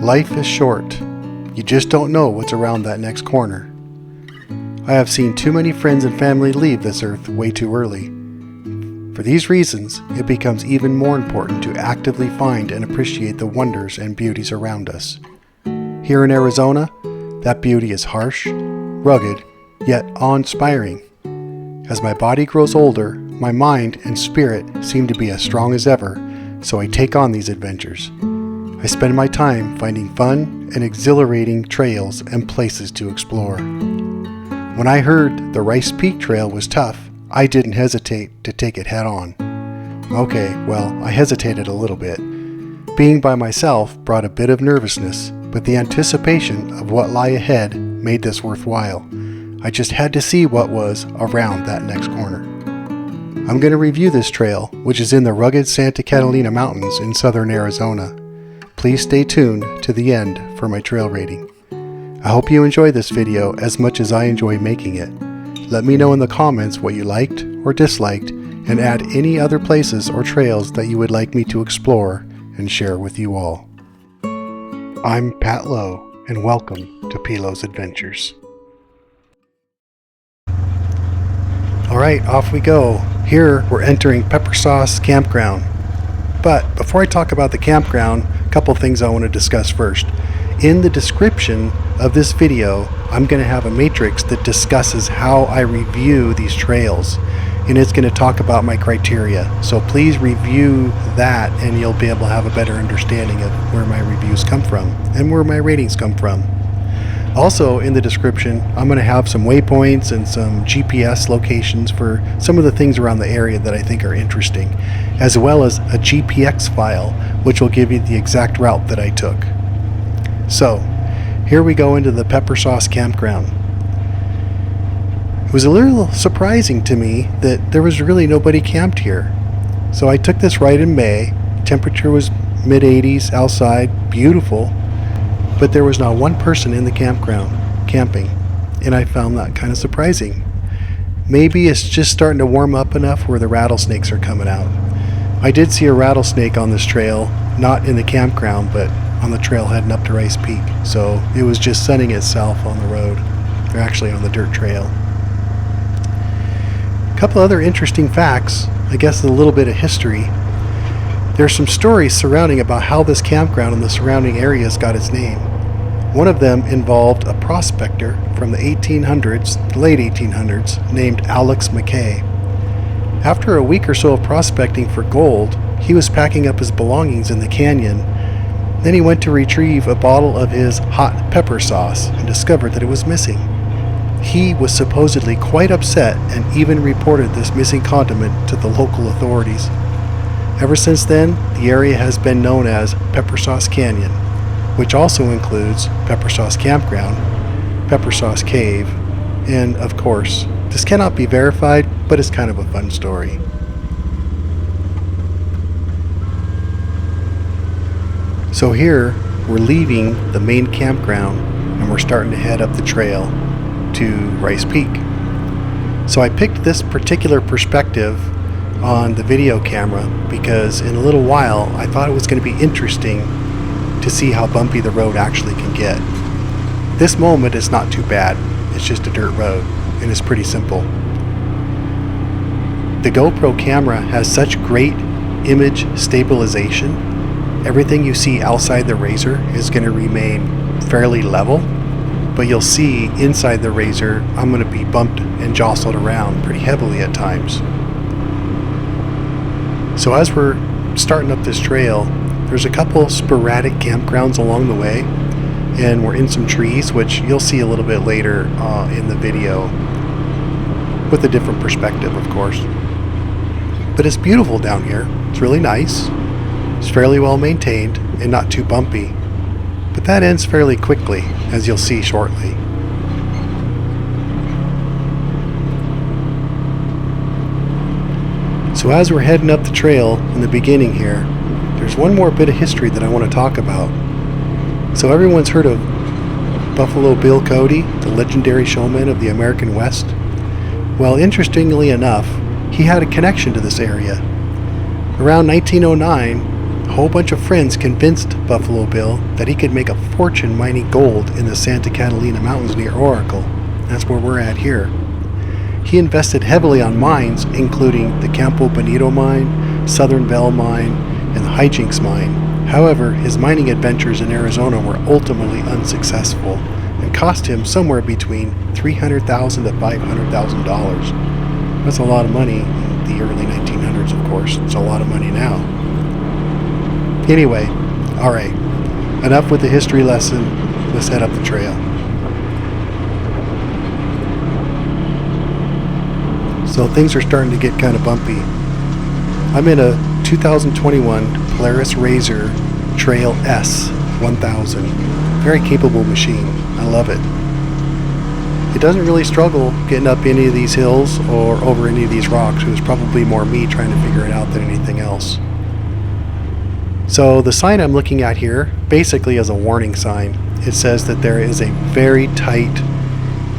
Life is short. You just don't know what's around that next corner. I have seen too many friends and family leave this earth way too early. For these reasons, it becomes even more important to actively find and appreciate the wonders and beauties around us. Here in Arizona, that beauty is harsh, rugged, yet awe-inspiring. As my body grows older, my mind and spirit seem to be as strong as ever, so I take on these adventures. I spend my time finding fun and exhilarating trails and places to explore. When I heard the Rice Peak Trail was tough, I didn't hesitate to take it head on. Okay, well, I hesitated a little bit. Being by myself brought a bit of nervousness, but the anticipation of what lay ahead made this worthwhile. I just had to see what was around that next corner. I'm going to review this trail, which is in the rugged Santa Catalina Mountains in southern Arizona. Please stay tuned to the end for my trail rating. I hope you enjoy this video as much as I enjoy making it. Let me know in the comments what you liked or disliked, and add any other places or trails that you would like me to explore and share with you all. I'm Pat Lowe, and welcome to Pilo's Adventures. Alright, off we go. Here we're entering Peppersauce Campground. But before I talk about the campground, a couple things I want to discuss first. In the description of this video, I'm going to have a matrix that discusses how I review these trails, and it's going to talk about my criteria. So please review that and you'll be able to have a better understanding of where my reviews come from and where my ratings come from. Also in the description, I'm going to have some waypoints and some GPS locations for some of the things around the area that I think are interesting, as well as a GPX file which will give you the exact route that I took. So, here we go into the Peppersauce Campground. It was a little surprising to me that there was really nobody camped here. So I took this ride in May. Temperature was mid-80s outside, beautiful. But there was not one person in the campground camping, and I found that kind of surprising. Maybe it's just starting to warm up enough where the rattlesnakes are coming out. I did see a rattlesnake on this trail, not in the campground, but on the trail heading up to Rice Peak. So it was just sunning itself on the road, or actually on the dirt trail. A couple other interesting facts, I guess a little bit of history. There's some stories surrounding about how this campground and the surrounding areas got its name. One of them involved a prospector from the 1800s, late 1800s, named Alex McKay. After a week or so of prospecting for gold, he was packing up his belongings in the canyon. Then he went to retrieve a bottle of his hot pepper sauce and discovered that it was missing. He was supposedly quite upset and even reported this missing condiment to the local authorities. Ever since then, the area has been known as Peppersauce Canyon, which also includes Peppersauce Campground, Peppersauce Cave, and of course, this cannot be verified, but it's kind of a fun story. So here, we're leaving the main campground and we're starting to head up the trail to Rice Peak. So I picked this particular perspective on the video camera because in a little while I thought it was going to be interesting to see how bumpy the road actually can get. This moment is not too bad. It's just a dirt road and it's pretty simple. The GoPro camera has such great image stabilization. Everything you see outside the razor is going to remain fairly level, but you'll see inside the razor I'm going to be bumped and jostled around pretty heavily at times. So as we're starting up this trail, there's a couple sporadic campgrounds along the way, and we're in some trees, which you'll see a little bit later in the video with a different perspective, of course. But it's beautiful down here. It's really nice. It's fairly well maintained and not too bumpy, but that ends fairly quickly, as you'll see shortly. So as we're heading up the trail in the beginning here, there's one more bit of history that I want to talk about. So everyone's heard of Buffalo Bill Cody, the legendary showman of the American West? Well, interestingly enough, he had a connection to this area. Around 1909, whole bunch of friends convinced Buffalo Bill that he could make a fortune mining gold in the Santa Catalina Mountains near Oracle. That's where we're at here. He invested heavily on mines, including the Campo Bonito mine, Southern Bell mine, and the Hijinks mine. However, his mining adventures in Arizona were ultimately unsuccessful and cost him somewhere between $300,000 to $500,000. That's a lot of money in the early 1900s, of course. It's a lot of money now. Anyway, alright, enough with the history lesson. Let's head up the trail. So things are starting to get kind of bumpy. I'm in a 2021 Polaris RZR Trail S 1000. Very capable machine. I love it. It doesn't really struggle getting up any of these hills or over any of these rocks. It was probably more me trying to figure it out than anything else. So the sign I'm looking at here basically is a warning sign. It says that there is a very tight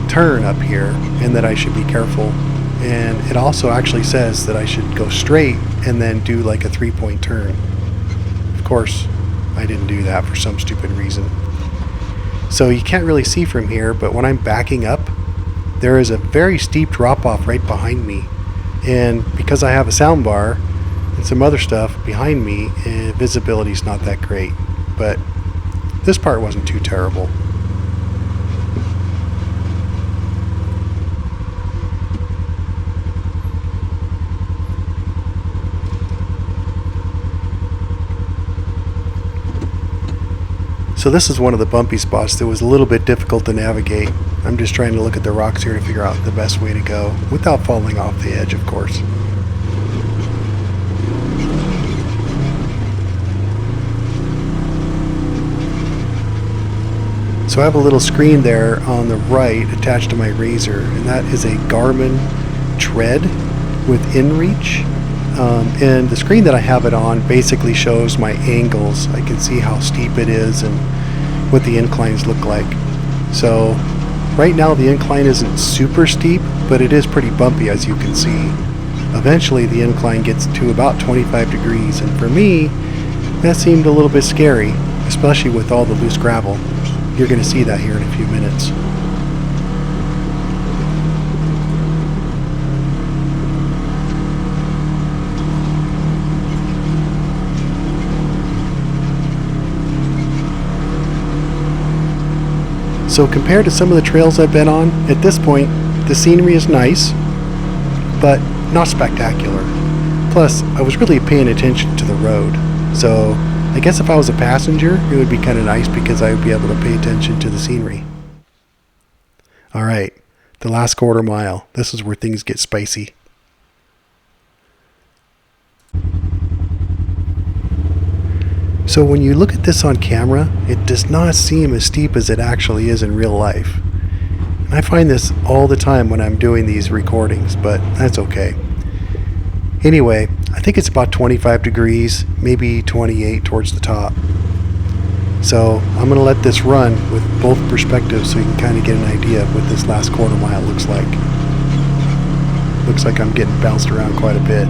turn up here and that I should be careful. And it also actually says that I should go straight and then do like a 3-point turn. Of course, I didn't do that for some stupid reason. So you can't really see from here, but when I'm backing up, there is a very steep drop off right behind me. And because I have a sound bar and some other stuff behind me, visibility is not that great. But this part wasn't too terrible. So this is one of the bumpy spots that was a little bit difficult to navigate. I'm just trying to look at the rocks here to figure out the best way to go without falling off the edge, of course. So I have a little screen there on the right attached to my RZR, and that is a Garmin Tread with InReach. And the screen that I have it on basically shows my angles. I can see how steep it is and what the inclines look like. So right now the incline isn't super steep, but it is pretty bumpy, as you can see. Eventually the incline gets to about 25 degrees, and for me that seemed a little bit scary, especially with all the loose gravel. You're going to see that here in a few minutes. So compared to some of the trails I've been on, at this point, the scenery is nice, but not spectacular. Plus, I was really paying attention to the road. So I guess if I was a passenger, it would be kind of nice because I would be able to pay attention to the scenery. Alright, the last quarter mile. This is where things get spicy. So when you look at this on camera, it does not seem as steep as it actually is in real life. And I find this all the time when I'm doing these recordings, but that's okay. Anyway, I think it's about 25 degrees, maybe 28 towards the top. So I'm going to let this run with both perspectives so you can kind of get an idea of what this last quarter mile looks like. Looks like I'm getting bounced around quite a bit.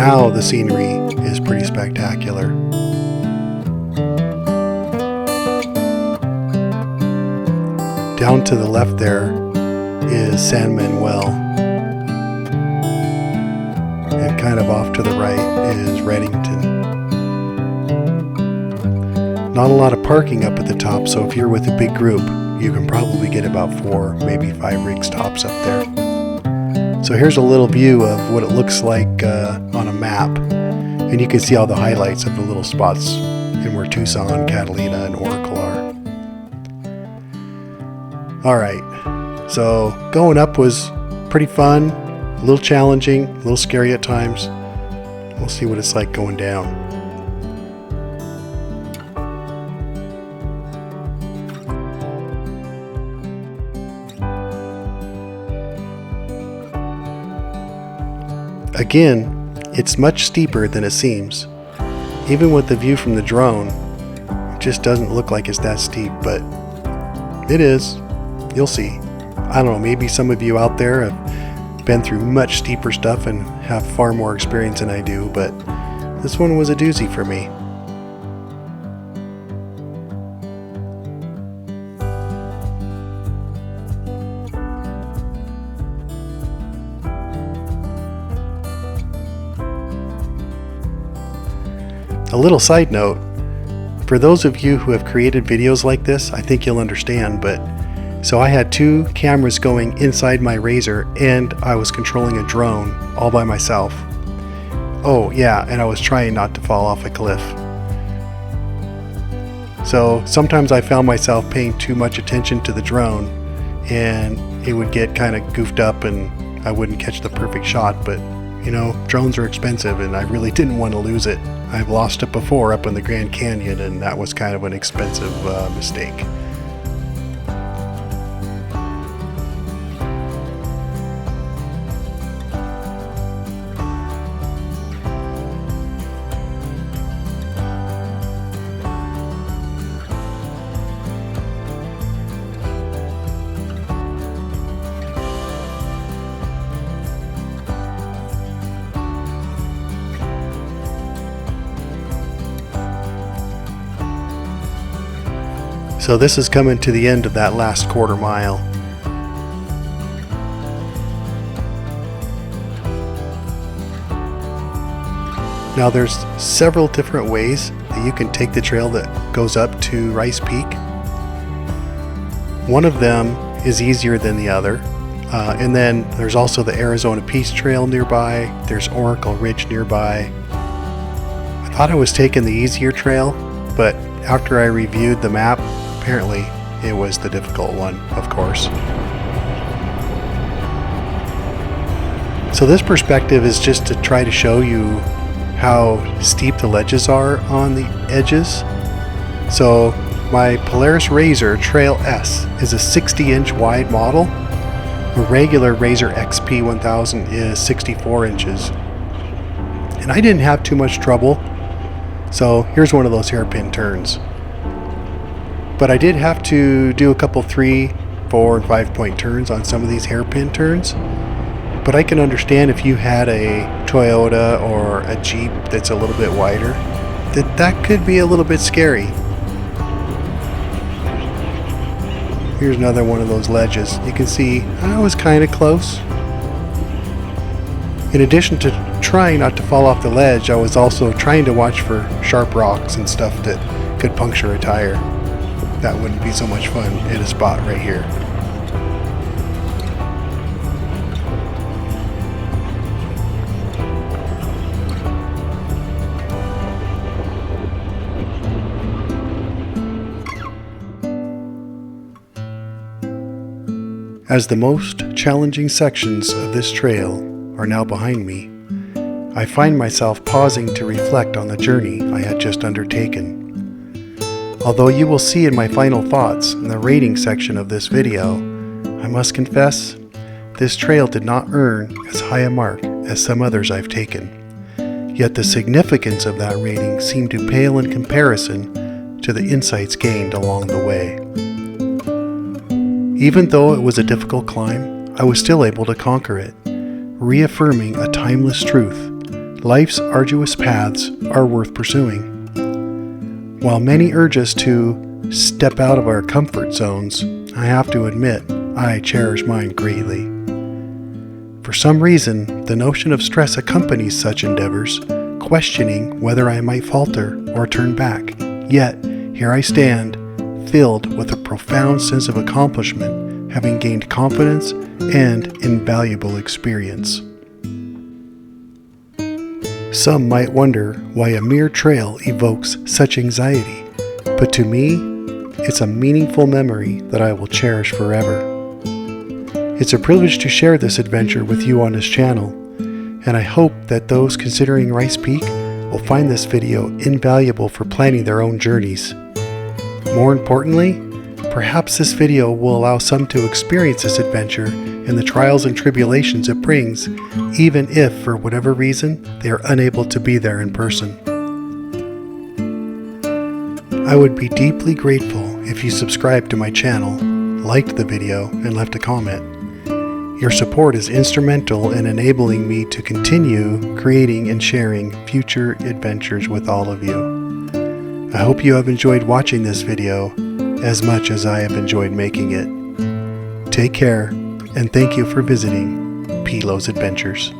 now the scenery is pretty spectacular. Down to the left there is San Manuel, and kind of off to the right is Reddington. Not a lot of parking up at the top, so if you're with a big group, you can probably get about 4, maybe 5 rig stops up there. So here's a little view of what it looks like on a map, and you can see all the highlights of the little spots in where Tucson, Catalina, and Oracle are. Alright, so going up was pretty fun, a little challenging, a little scary at times. We'll see what it's like going down. Again, it's much steeper than it seems. Even with the view from the drone, it just doesn't look like it's that steep, but it is. You'll see. I don't know, maybe some of you out there have been through much steeper stuff and have far more experience than I do, but this one was a doozy for me. A little side note, for those of you who have created videos like this, I think you'll understand, but so I had 2 cameras going inside my RZR and I was controlling a drone all by myself. Oh yeah, and I was trying not to fall off a cliff. So sometimes I found myself paying too much attention to the drone and it would get kind of goofed up and I wouldn't catch the perfect shot, but you know, drones are expensive and I really didn't want to lose it. I've lost it before up in the Grand Canyon and that was kind of an expensive mistake. So this is coming to the end of that last quarter mile. Now there's several different ways that you can take the trail that goes up to Rice Peak. One of them is easier than the other. And then there's also the Arizona Peace Trail nearby. There's Oracle Ridge nearby. I thought I was taking the easier trail, but after I reviewed the map, apparently it was the difficult one, of course. So this perspective is just to try to show you how steep the ledges are on the edges. So my Polaris RZR Trail S is a 60-inch wide model. A regular RZR XP 1000 is 64 inches. And I didn't have too much trouble. So here's one of those hairpin turns. But I did have to do a couple 3, 4, and 5-point turns on some of these hairpin turns. But I can understand if you had a Toyota or a Jeep that's a little bit wider, that could be a little bit scary. Here's another one of those ledges. You can see I was kind of close. In addition to trying not to fall off the ledge, I was also trying to watch for sharp rocks and stuff that could puncture a tire. That wouldn't be so much fun in a spot right here. As the most challenging sections of this trail are now behind me, I find myself pausing to reflect on the journey I had just undertaken. Although you will see in my final thoughts in the rating section of this video, I must confess, this trail did not earn as high a mark as some others I've taken. Yet the significance of that rating seemed to pale in comparison to the insights gained along the way. Even though it was a difficult climb, I was still able to conquer it, reaffirming a timeless truth. life's arduous paths are worth pursuing. While many urge us to step out of our comfort zones, I have to admit I cherish mine greatly. For some reason, the notion of stress accompanies such endeavors, questioning whether I might falter or turn back. Yet, here I stand, filled with a profound sense of accomplishment, having gained confidence and invaluable experience. Some might wonder why a mere trail evokes such anxiety, but to me, it's a meaningful memory that I will cherish forever. It's a privilege to share this adventure with you on this channel, and I hope that those considering Rice Peak will find this video invaluable for planning their own journeys. More importantly, perhaps this video will allow some to experience this adventure and the trials and tribulations it brings, even if, for whatever reason, they are unable to be there in person. I would be deeply grateful if you subscribed to my channel, liked the video, and left a comment. Your support is instrumental in enabling me to continue creating and sharing future adventures with all of you. I hope you have enjoyed watching this video as much as I have enjoyed making it. Take care, and thank you for visiting Pilo's Adventures.